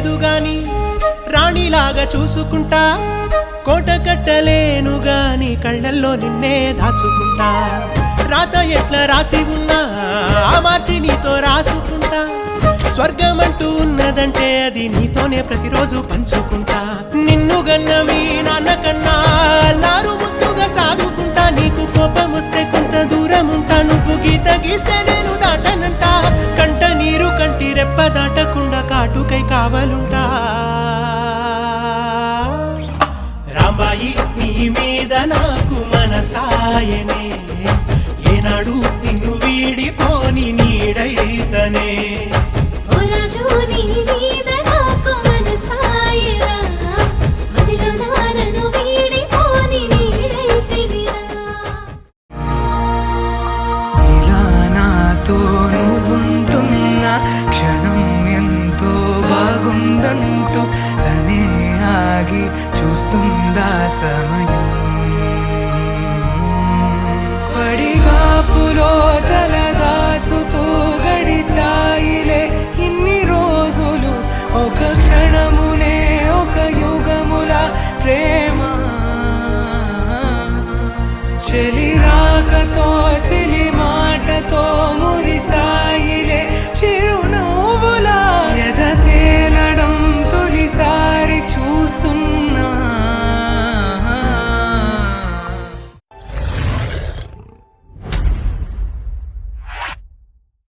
లేదు గాని రాణిలాగా చూసుకుంటా, కోట కట్టలేను గాని కళ్ళల్లో నిన్నే దాచుకుంటా. రాత ఎట్లా రాసి ఉన్నా మార్చి నీతో రాసుకుంటా. స్వర్గమంటూ ఉన్నదంటే అది నీతోనే ప్రతిరోజు పంచుకుంటా. నిన్ను గన్న మీ నాన్న కన్నా లారు ముద్దుగా సాదుకుంటా. నీకు కోపం వస్తే కొంత దూరం ఉంటా, నువ్వు గీత గీస్తే నేను దాటనంట. కంట నీరు కంటి రెప్ప దాటకుండా కాటుకై కావలుంటా. రాంబాయి నీ మీద నాకు మనసాయనే, ఏనాడు నిన్ను వీడిపోని నీడైతనే. ఇలా నాతో నువ్వుంటున్న క్షణం ఎంతో బాగుందంటూ తనే ఆగి చూస్తుందా సమయం. పడిగాపులో తలదాచుతూ గడిచాయిలే ఇన్ని రోజులు, ఒక క్షణమునే ఒక యుగముల ప్రేమ. చెలి రాకతో చెలి మాటతో మురిసాయిలే చిరు